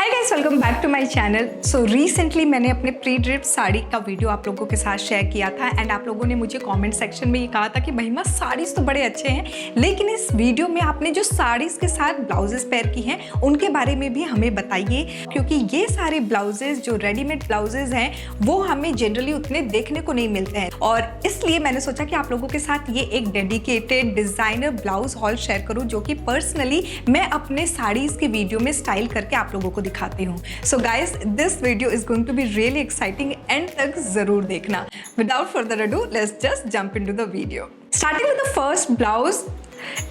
Hi guys, welcome back to my channel. So recently मैंने अपने pre drip sari का video आप लोगों के साथ शेयर किया था एंड आप लोगों ने मुझे कमेंट सेक्शन में ये कहा था कि महिमा साड़ीज़ तो बड़े अच्छे हैं, लेकिन इस वीडियो में आपने जो साड़ीज़ के साथ ब्लाउजेस पेयर की हैं उनके बारे में भी हमें बताइए, क्योंकि ये सारे ब्लाउजेज जो रेडीमेड ब्लाउजेज हैं वो हमें जनरली उतने देखने को नहीं मिलते हैं। और इसलिए मैंने सोचा कि आप लोगों के साथ ये एक dedicated designer blouse hall share करूँ, जो कि पर्सनली मैं अपने साड़ीज़ के वीडियो में स्टाइल करके आप लोगों को दिखाती हूँ। So guys, this video is going to be really exciting, end तक जरूर देखना। Without further ado, let's just jump into the video. Starting with the first blouse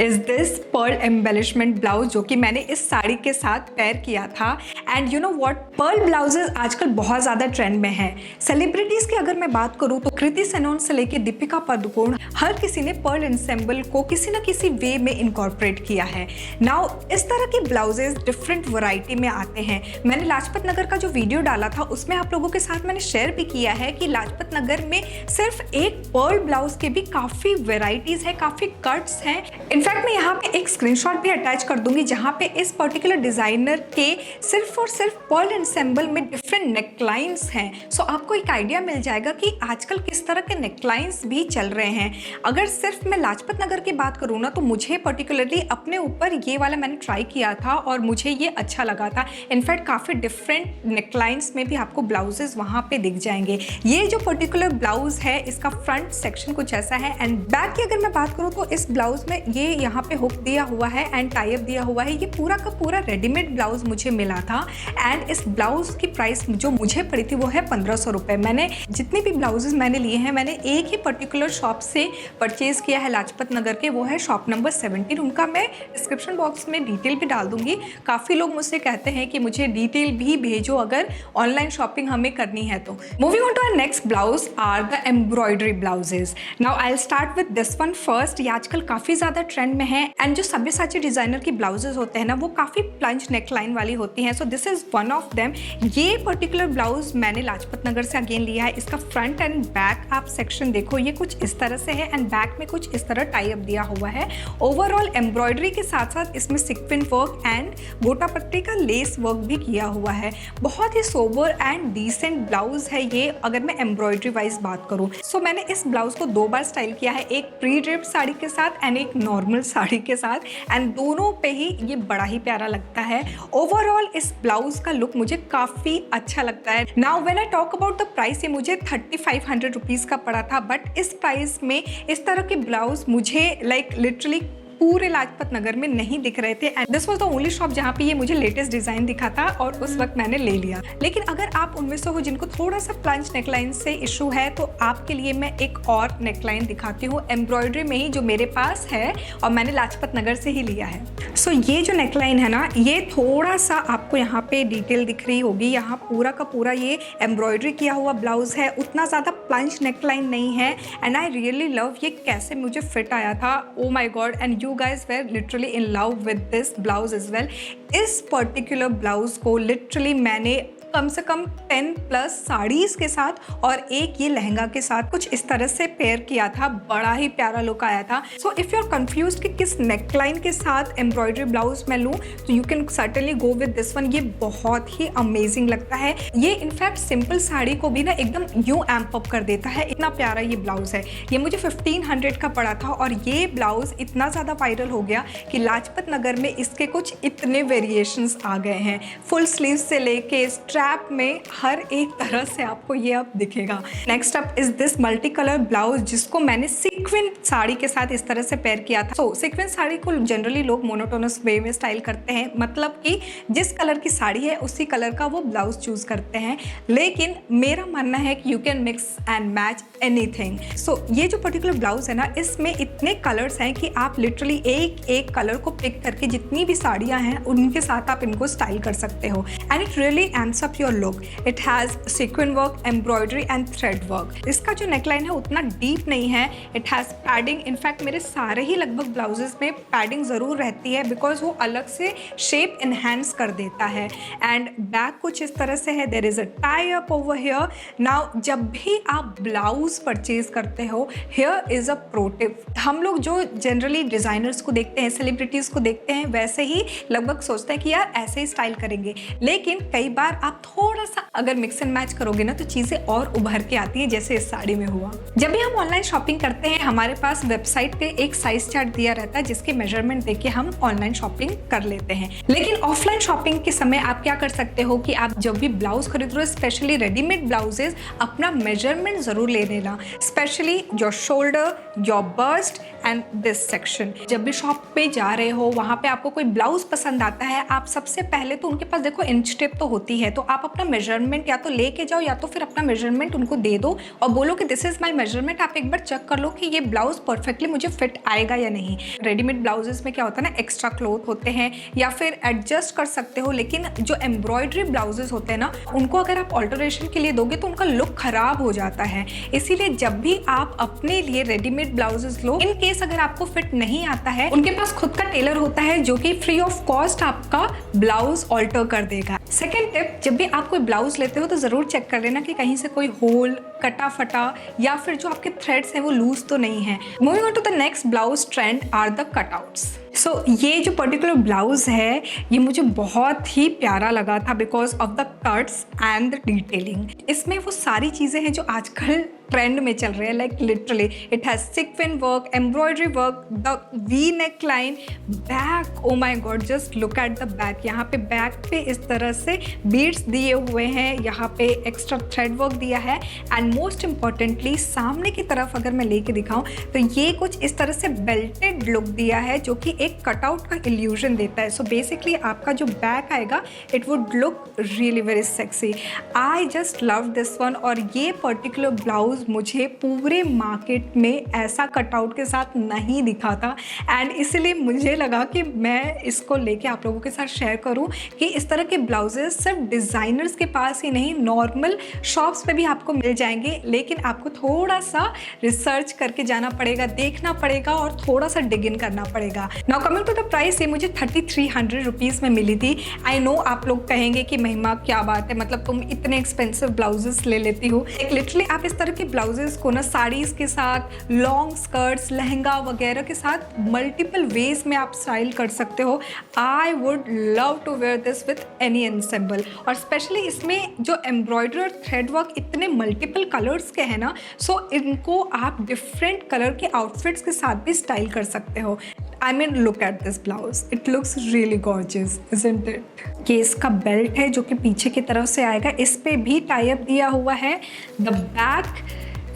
is this pearl embellishment blouse, जो कि मैंने इस साड़ी के साथ पेयर किया था। And you know what, pearl blouses आजकल बहुत ज़्यादा ट्रेंड में है। सेलिब्रिटीज़ की अगर मैं बात करूँ तो कृति सेनन से लेके दीपिका पादुकोण, हर किसी ने पर्ल एंसेंबल को किसी न किसी वे में इनकॉर्पोरेट किया है। नाउ इस तरह के ब्लाउजेस डिफरेंट वैरायटी में आते हैं। मैंने लाजपत नगर का जो वीडियो डाला था उसमें आप लोगों के साथ मैंने शेयर भी किया है कि लाजपत नगर में सिर्फ एक पर्ल ब्लाउज के भी काफ़ी वेराइटीज़ है, काफ़ी कट्स हैं। इनफैक्ट मैं यहाँ पे एक स्क्रीनशॉट भी अटैच कर दूंगी जहाँ पे इस पर्टिकुलर डिजाइनर के सिर्फ और सिर्फ पर्ल एंसेंबल में डिफरेंट नेकलाइंस हैं। सो आपको एक आइडिया मिल जाएगा कि आजकल किस तरह के नेकलाइंस भी चल रहे हैं। अगर सिर्फ मैं लाजपत नगर की बात करूँ ना, तो मुझे पर्टिकुलरली अपने ऊपर ये वाला मैंने ट्राई किया था और मुझे ये अच्छा लगा था। इनफैक्ट काफ़ी डिफरेंट नेकलाइंस में भी आपको ब्लाउजेज वहाँ पे दिख जाएंगे। ये जो पर्टिकुलर ब्लाउज है इसका फ्रंट सेक्शन कुछ ऐसा है, एंड बैक की अगर मैं बात करूँ तो इस ब्लाउज में ये यहाँ पे हुक दिया हुआ है एंड टाई अप दिया हुआ है। ये पूरा का पूरा रेडीमेड ब्लाउज मुझे मिला था एंड इस ब्लाउज की प्राइस जो मुझे पड़ी थी वो है 1500 रुपये। मैंने जितने भी ब्लाउजेस मैंने लिए हैं मैंने एक ही पर्टिकुलर शॉप से परचेज किया है लाजपत नगर के, वो है शॉप नंबर 17। उनका मैं डिस्क्रिप्शन बॉक्स में डिटेल भी डाल दूंगी। काफ़ी लोग मुझसे कहते हैं कि मुझे डिटेल भी भेजो अगर ऑनलाइन शॉपिंग हमें करनी है तो। Moving on to our next blouse are the embroidery blouses. Now I will start with this one first. ये आजकल काफ़ी ज़्यादा ट्रेंड में है एंड जो सब्यसाची डिजाइनर की ब्लाउजेस होते हैं ना वो काफ़ी प्लंज नेकलाइन वाली होती हैं। So this is one of them. ये पर्टिकुलर ब्लाउज मैंने लाजपत नगर से अगेन लिया है। इसका फ्रंट एंड बैक आप सेक्शन देखो, ये कुछ इस तरह से है एंड बैक में कुछ इस तरह टाई अप दिया हुआ है। ओवरऑल एम्ब्रॉयडरी के साथ साथ इसमें सिक्विन वर्क एंड गोटा पट्टी का लेस वर्क भी किया हुआ है। बहुत ही सोबर एंड डिसेंट ब्लाउज है ये अगर मैं एम्ब्रॉयडरी वाइज बात करूँ। सो मैंने इस ब्लाउज को दो बार स्टाइल किया है, एक प्री ड्रिप साड़ी के साथ एंड एक नॉर्मल साड़ी के साथ, एंड दोनों पे ही ये बड़ा ही प्यारा लगता है। ओवरऑल इस ब्लाउज का लुक मुझे काफ़ी अच्छा लगता है। Now when I talk about the price, ये मुझे 3500 रुपीज़ का पड़ा था, बट इस प्राइस में इस तरह के ब्लाउज मुझे लिटरली पूरे लाजपत नगर में नहीं दिख रहे थे and this was the only shop जहाँ पे ये मुझे लेटेस्ट डिज़ाइन दिखा था और उस वक्त मैंने ले लिया। लेकिन अगर आप उनमें से हो जिनको थोड़ा सा प्लंज नेकलाइन से इशू है तो आपके लिए मैं एक और नेकलाइन दिखाती हूँ एम्ब्रॉयडरी में ही, जो मेरे पास है और मैंने लाजपत नगर से ही लिया है। सो ये जो नेकलाइन है ना, ये थोड़ा सा आपको यहाँ पे डिटेल दिख रही होगी। यहाँ पूरा का पूरा ये एम्ब्रॉयडरी किया हुआ ब्लाउज है, उतना ज़्यादा प्लंज नेकलाइन नहीं है एंड आई रियली लव ये कैसे मुझे फिट आया था। Oh my god, and you guys were literally in love with this blouse as well। इस पर्टिकुलर ब्लाउज को लिटरली मैंने कम से कम 10 प्लस साड़ीज़ के साथ और एक ये लहंगा के साथ कुछ इस तरह से पेयर किया था। बड़ा ही प्यारा लुक आया था। So if you are confuse कि किस नेकलाइन के साथ एम्ब्रॉयडरी ब्लाउज मैं लूँ तो you can certainly go with this one. ये बहुत ही अमेजिंग लगता है। ये इनफैक्ट सिंपल साड़ी को भी ना एकदम यूँ एम्प अप कर देता है, इतना प्यारा ये ब्लाउज है। ये मुझे 1500 का पड़ा था और ये ब्लाउज इतना ज़्यादा वायरल हो गया कि लाजपत नगर में इसके कुछ इतने वेरिएशंस आ गए हैं। फुल स्लीव से लेके स्ट्रैप में हर एक तरह से आपको ये अब दिखेगा। Next up is this multi colour blouse, जिसको मैंने सीक्वेंस साड़ी के साथ इस तरह से पेयर किया था। सो सीक्वेंस साड़ी को जनरली लोग मोनोटोनस वे में स्टाइल करते हैं, मतलब कि जिस कलर की साड़ी है उसी कलर का वो ब्लाउज चूज करते हैं। लेकिन मेरा मानना है कि you can mix and match anything. So ये जो पर्टिकुलर ब्लाउज है ना, इसमें इतने कलर्स हैं कि आप लिटरली एक एक कलर को पिक करके जितनी भी साड़ियाँ हैं उनके साथ आप इनको स्टाइल कर सकते हो and it really ends up up your look. It has sequence work, embroidery and thread work. इसका जो नेकलाइन है उतना डीप नहीं है। It has padding. इनफैक्ट मेरे सारे ही लगभग ब्लाउजेज में पैडिंग ज़रूर रहती है बिकॉज वो अलग से शेप इन्हेंस कर देता है। एंड बैक कुछ इस तरह से है। There is a tie up over here. Now जब भी आप ब्लाउज परचेज करते हो, here is a pro tip. हम लोग जो जनरली डिज़ाइनर्स को देखते हैं, सेलिब्रिटीज़ को देखते हैं, वैसे ही लगभग सोचते हैं कि यार ऐसे ही स्टाइल करेंगे, लेकिन कई बार आप थोड़ा सा अगर मिक्स एंड मैच करोगे ना तो चीज़ें और उभर के आती हैं, जैसे इस साड़ी में हुआ। जब भी हम ऑनलाइन शॉपिंग करते हैं हमारे पास वेबसाइट पे एक साइज चार्ट दिया रहता है जिसके मेजरमेंट देके हम ऑनलाइन शॉपिंग कर लेते हैं। लेकिन ऑफलाइन शॉपिंग के समय आप क्या कर सकते हो कि आप जब भी ब्लाउज खरीद रहे हो, स्पेशली रेडीमेड ब्लाउजेज, अपना मेजरमेंट जरूर ले लेना, specially your shoulder, your bast and this section. जब भी शॉप पे जा रहे हो, वहाँ पे आपको कोई ब्लाउज पसंद आता है, आप सबसे पहले तो उनके पास देखो इंच टेप तो होती है, तो आप अपना मेजरमेंट या तो लेके जाओ या तो फिर अपना मेजरमेंट उनको दे दो और बोलो कि दिस इज माय मेजरमेंट। आप एक बार चेक कर लो कि ये ब्लाउज परफेक्टली मुझे फिट आएगा या नहीं। रेडीमेड ब्लाउजेस में क्या होता है ना, एक्स्ट्रा क्लॉथ होते हैं या फिर एडजस्ट कर सकते हो, लेकिन जो एम्ब्रॉयडरी ब्लाउजेस होते हैं ना, उनको अगर आप ऑल्टरेशन के लिए दोगे तो उनका लुक खराब हो जाता है। इसीलिए जब भी आप अपने लिए readymade blouses low, in case अगर आपको फिट नहीं आता है, उनके पास खुद का टेलर होता है जो कि फ्री ऑफ कॉस्ट आपका ब्लाउज ऑल्टर कर देगा। सेकेंड टिप, जब भी आप कोई ब्लाउज लेते हो तो जरूर चेक कर लेना कि कहीं से कोई होल, कटा फटा या फिर जो आपके थ्रेड्स हैं वो लूज तो नहीं है। Moving on to the next blouse trend are the cutouts. So ये जो पर्टिकुलर ब्लाउज है ये मुझे बहुत ही प्यारा लगा था because of the cuts and the detailing. इसमें वो सारी चीज़ें हैं जो आजकल ट्रेंड में चल रहे हैं, like literally it has sequence work, embroidery work, the V neck line, back, oh my God just look at the back. यहाँ पे बैक पे इस तरह से बीड्स दिए हुए हैं, यहाँ पे एक्स्ट्रा थ्रेड वर्क दिया है एंड मोस्ट इम्पॉर्टेंटली सामने की तरफ अगर मैं लेके दिखाऊं तो ये कुछ इस तरह से बेल्टेड लुक दिया है जो कि एक कटआउट का इल्यूजन देता है। सो बेसिकली आपका जो बैक आएगा it would look really very sexy. I just love this one. और ये पर्टिकुलर ब्लाउज मुझे पूरे मार्केट में ऐसा कटआउट के साथ नहीं दिखा था एंड इसलिए मुझे लगा कि मैं इसको लेके आप लोगों के साथ शेयर करूं कि इस तरह के ब्लाउजेस सिर्फ डिज़ाइनर्स के पास ही नहीं, नॉर्मल शॉप्स पे भी आपको मिल जाएंगे, लेकिन आपको थोड़ा सा रिसर्च करके जाना पड़ेगा, देखना पड़ेगा और थोड़ा सा डिग इन करना पड़ेगा। Now coming to the price, ये मुझे 3300 रुपीज़ में मिली थी। आई नो आप लोग कहेंगे कि महिमा क्या बात है, मतलब तुम इतने एक्सपेंसिव ब्लाउजेस ले लेती हो। एक लिटरली आप इस तरह के ब्लाउजेस को ना साड़ीज़ के साथ, लॉन्ग स्कर्ट्स, लहंगा वगैरह के साथ मल्टीपल वेज में आप स्टाइल कर सकते हो। I would love to wear this with any ensemble. और स्पेशली इसमें जो एम्ब्रॉयडरी और थ्रेड वर्क इतने मल्टीपल कलर्स के हैं ना, सो इनको आप डिफरेंट कलर के आउटफिट्स के साथ भी स्टाइल कर सकते हो। I mean, look at this blouse. It looks really gorgeous, isn't it? ये इसका बेल्ट है जो कि पीछे की तरफ से आएगा, इस पे भी टाई अप दिया हुआ है। The back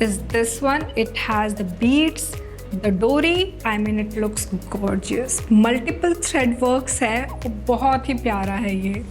is this one. It has the beads, the dory. I mean, it looks gorgeous. Multiple thread works है, बहुत ही प्यारा है ये।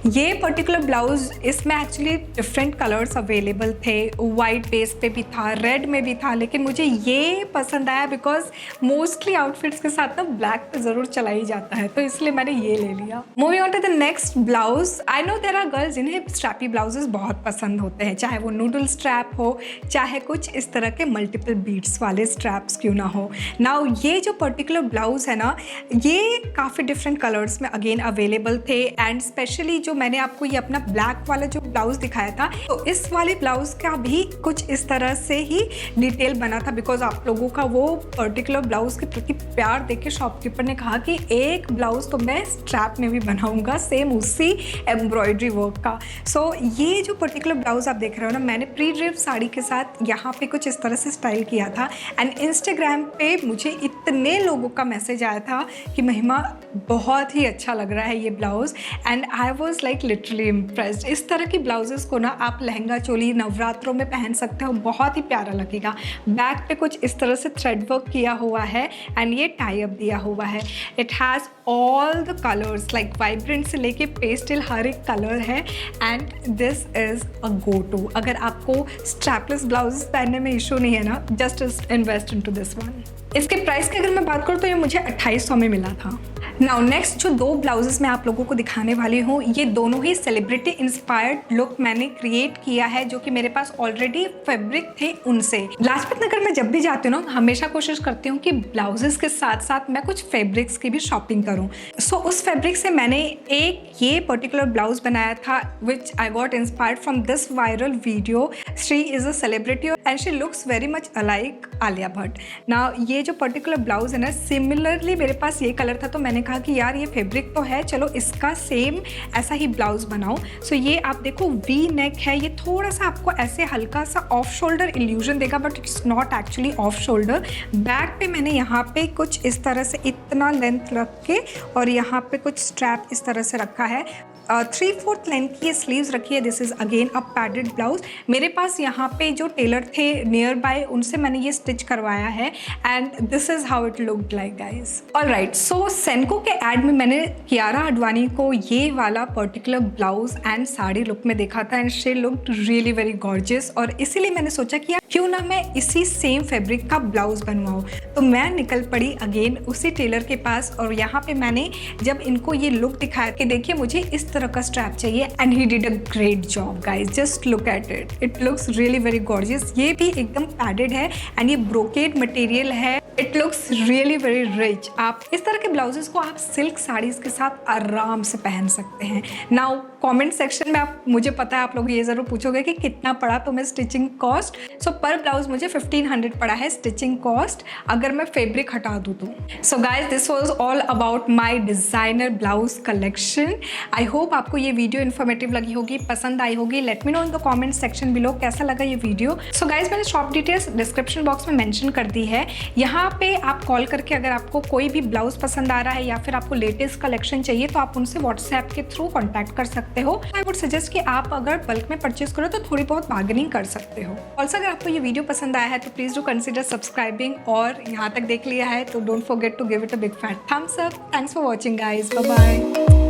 ये पर्टिकुलर ब्लाउज, इसमें एक्चुअली डिफरेंट कलर्स अवेलेबल थे, वाइट बेस पे भी था, रेड में भी था, लेकिन मुझे ये पसंद आया बिकॉज मोस्टली आउटफिट्स के साथ ना ब्लैक पे ज़रूर चला ही जाता है, तो इसलिए मैंने ये ले लिया। Moving on to the next blouse. I know there are girls जिन्हें स्ट्रैपी ब्लाउजेस बहुत पसंद होते हैं, चाहे वो नूडल स्ट्रैप हो, चाहे कुछ इस तरह के मल्टीपल बीड्स वाले स्ट्रैप्स क्यों ना हो। नाउ ये जो पर्टिकुलर ब्लाउज है ना, ये काफ़ी डिफरेंट कलर्स में अगेन अवेलेबल थे एंड स्पेशली जो मैंने आपको ये अपना ब्लैक वाला जो ब्लाउज दिखाया था, तो इस वाले ब्लाउज का भी कुछ इस तरह से ही डिटेल बना था बिकॉज आप लोगों का वो पर्टिकुलर ब्लाउज के प्रति प्यार देख के शॉपकीपर ने कहा कि एक ब्लाउज तो मैं स्ट्रैप में भी बनाऊंगा सेम उसी एम्ब्रॉयडरी वर्क का। सो ये जो पर्टिकुलर ब्लाउज आप देख रहे हो ना, मैंने प्री ड्रिप साड़ी के साथ यहाँ पे कुछ इस तरह से स्टाइल किया था एंड इंस्टाग्राम पे मुझे इतने लोगों का मैसेज आया था कि महिमा बहुत ही अच्छा लग रहा है ये blouse and I was like literally impressed. इस तरह की ब्लाउजेस को ना आप लहंगा चोली नवरात्रों में पहन सकते हो, बहुत ही प्यारा लगेगा। बैक पे कुछ इस तरह से थ्रेड वर्क किया हुआ है एंड ये टाई अप दिया हुआ है। It has all the colours like vibrant से लेके पेस्टल, हर एक कलर है and this is a go to. अगर आपको स्ट्रैपलेस ब्लाउजेस पहनने में इशू नहीं है ना, just invest in to this one. इसके प्राइस की अगर मैं बात करूँ तो ये मुझे 2800 में मिला था। नाउ नेक्स्ट जो 2 ब्लाउजेस मैं आप लोगों को दिखाने वाली हूँ, ये दोनों ही सेलिब्रिटी इंस्पायर्ड लुक मैंने क्रिएट किया है, जो कि मेरे पास ऑलरेडी फैब्रिक थे उनसे। लाजपत नगर में जब भी जाती हूँ ना, हमेशा कोशिश करती हूँ कि ब्लाउजेस के साथ साथ मैं कुछ फैब्रिक्स की भी शॉपिंग करूँ। सो उस फैब्रिक से मैंने एक ये पर्टिकुलर ब्लाउज बनाया था, which I got inspired from this viral video. She is a celebrity and she looks very much alike Alia Bhatt. ना ये जो पर्टिकुलर ब्लाउज है ना, सिमिलरली मेरे पास ये कलर था, तो मैंने कहा कि यार ये फैब्रिक तो है, चलो इसका सेम ऐसा ही ब्लाउज बनाओ। सो ये आप देखो वी नेक है, ये थोड़ा सा आपको ऐसे हल्का सा ऑफ शोल्डर इल्यूजन देगा, but it's not actually off shoulder. Back पे मैंने यहाँ पे कुछ इस तरह से इतना लेंथ रख के और यहाँ पे कुछ स्ट्रैप इस तरह से रखा है। 3/4 लेंथ की स्लीव्स रखी है। This is again a padded blouse. मेरे पास यहाँ पे जो टेलर थे नियर बाय, उनसे मैंने ये स्टिच करवाया है and this is how it looked like guys. Alright, so Senco के एड में मैंने कियारा आडवाणी को ये वाला particular blouse and sari look में देखा था and she looked really very gorgeous, और इसीलिए मैंने सोचा कि क्यों ना मैं इसी सेम फैब्रिक का ब्लाउज बनवाऊँ। तो मैं निकल पड़ी अगेन उसी टेलर के पास, और यहाँ पे मैंने जब इनको ये लुक दिखाया कि देखिए मुझे इस तरह का स्ट्रैप चाहिए, and he did a great job guys. Just look at it, it looks really very gorgeous. ये भी एकदम पैडेड है एंड ये ब्रोकेड मटेरियल है। It looks really very rich. आप इस तरह के ब्लाउजेस को आप सिल्क साड़ीज़ के साथ आराम से पहन सकते हैं। नाउ कमेंट सेक्शन में आप, मुझे पता है आप लोग ये ज़रूर पूछोगे कि कितना पड़ा तुम्हें स्टिचिंग कॉस्ट। सो पर ब्लाउज मुझे 1500 पड़ा है स्टिचिंग कॉस्ट, अगर मैं फैब्रिक हटा दूँ तो। सो guys, this was all about my designer blouse collection. I hope आपको ये वीडियो इन्फॉर्मेटिव लगी होगी, पसंद आई होगी। Let me know in the comment section below कैसा लगा ये वीडियो। सो गाइज, मैंने शॉप डिटेल्स डिस्क्रिप्शन बॉक्स में मेंशन कर दी है। यहाँ पे आप कॉल करके अगर आपको कोई भी ब्लाउज पसंद आ रहा है या फिर आपको लेटेस्ट कलेक्शन चाहिए, तो आप उनसे व्हाट्सएप के थ्रू कॉन्टैक्ट कर सकते हो। आई वुड सजेस्ट कि आप अगर बल्क में परचेज करो तो थोड़ी बहुत बार्गेनिंग कर सकते हो। ऑल्सो अगर आपको ये वीडियो पसंद आया है तो प्लीज डू कंसिडर सब्सक्राइबिंग, और यहाँ तक देख लिया है तो don't forget to give it a big fat thumbs up. Thanks for watching guys, bye bye.